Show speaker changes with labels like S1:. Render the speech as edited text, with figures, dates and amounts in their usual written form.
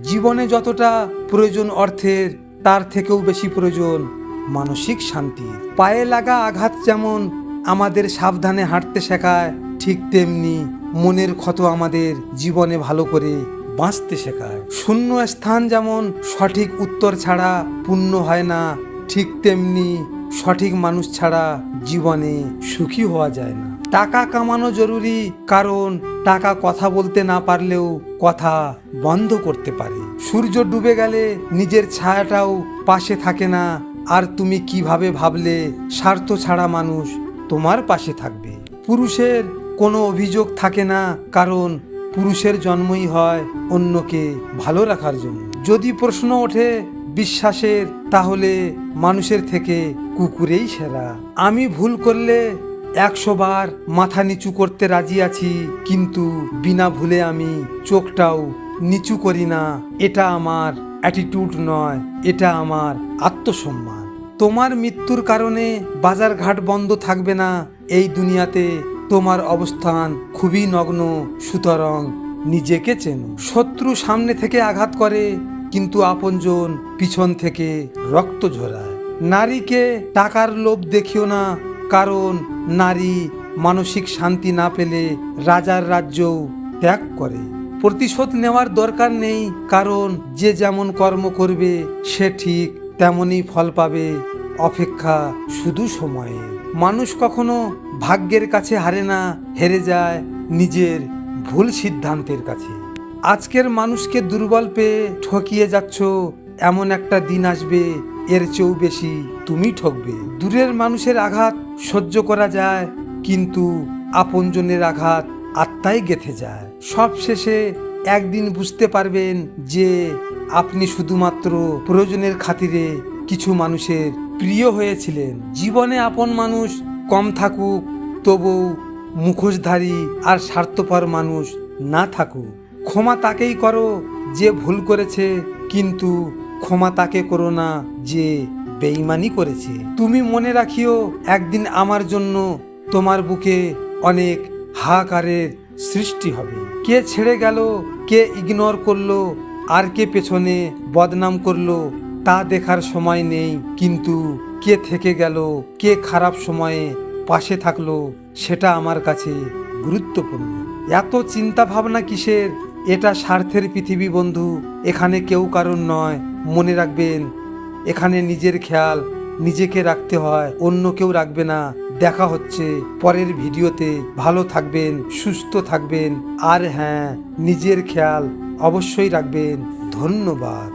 S1: জীবনে যতটা প্রয়োজন অর্থের, তার থেকেও বেশি প্রয়োজন মানসিক শান্তির। পায়ে লাগা আঘাত যেমন আমাদের সাবধানে হাঁটতে শেখায়, ঠিক তেমনি মনের ক্ষত আমাদের জীবনে ভালো করে বাঁচতে শেখায়। শূন্য স্থান যেমন সঠিক উত্তর ছাড়া পূর্ণ হয় না, ঠিক তেমনি সঠিক মানুষ ছাড়া জীবনে সুখী হওয়া যায় না। টাকা কামানো জরুরি, কারণ টাকা কথা বলতে না পারলেও কথা বন্ধ করতে পারে। সূর্য ডুবে গেলে নিজের ছায়াটাও পাশে থাকে না, আর তুমি কিভাবে ভাবলে স্বার্থ ছাড়া মানুষ তোমার পাশে থাকবে। পুরুষের কোনো অভিযোগ থাকে না, কারণ পুরুষের জন্মই হয় অন্যকে ভালো রাখার জন্য। যদি প্রশ্ন ওঠে বিশ্বাসের, তাহলে মানুষের থেকে কুকুরেই সেরা। আমি ভুল করলে 100 বার মাথা নিচু করতে রাজি আছি, কিন্তু বিনা ভুলে আমি চোখটাও নিচু করি না। এটা আমার অ্যাটিটিউড নয়, এটা আমার আত্মসম্মান। তোমার মৃত্যুর কারণে বাজারঘাট বন্ধ থাকবে না এই দুনিয়াতে। তোমার অবস্থান খুবই নগ্ন, সুতরাং নিজেকে চেনো। শত্রু সামনে থেকে আঘাত করে, কিন্তু আপনজন পিছন থেকে রক্ত ঝরায়। নারীকে টাকার লোভ দেখিও না, কারণ নারী মানসিক শান্তি না পেলে রাজার রাজ্যও ত্যাগ করে। প্রতিশোধ নেওয়ার দরকার নেই, কারণ যে যেমন কর্ম করবে সে ঠিক তেমনই ফল পাবে। অপেক্ষা শুধু সময়ে। মানুষ কখনো ভাগ্যের কাছে হারে না, হেরে যায় নিজের ভুল সিদ্ধান্তের কাছে। আজকের মানুষকে দুর্বল পেয়ে ঠকিয়ে যাচ্ছ, এমন একটা দিন আসবে এর চেয়েও বেশি তুমি ঠকবে। দূরের মানুষের আঘাত সহ্য করা যায়, কিন্তু আপনজনের আঘাত আত্মায় গেঁথে যায়। সবশেষে একদিন বুঝতে পারবেন যে আপনি শুধুমাত্র প্রয়োজনের খাতিরে কিছু মানুষের প্রিয় হয়েছিলেন। জীবনে আপন মানুষ কম থাকুক, তবু মুখোশধারী আর স্বার্থপর মানুষ না থাকুক। ক্ষমা তাকেই করো যে ভুল করেছে, কিন্তু ক্ষমা তাকে করো না যে বেঈমানি করেছে। তুমি মনে রাখিও, একদিন আমার জন্য তোমার বুকে অনেক হাহাকারের সৃষ্টি হবে। কে ছেড়ে গেল, কে ইগনোর করলো, আর কে পেছনে বদনাম করলো তা দেখার সময় নেই, কিন্তু কে থেকে গেল, কে খারাপ সময়ে পাশে থাকলো, সেটা আমার কাছে গুরুত্বপূর্ণ। এত চিন্তা ভাবনা কিসের? এটা স্বার্থের পৃথিবী বন্ধু, এখানে কেউ কারণ নয়। মনে রাখবেন, এখানে নিজের খেয়াল নিজেকে রাখতে হয়, অন্য কেউ রাখবে না। দেখা হচ্ছে পরের ভিডিওতে। ভালো থাকবেন, সুস্থ থাকবেন, আর হ্যাঁ, নিজের খেয়াল অবশ্যই রাখবেন। ধন্যবাদ।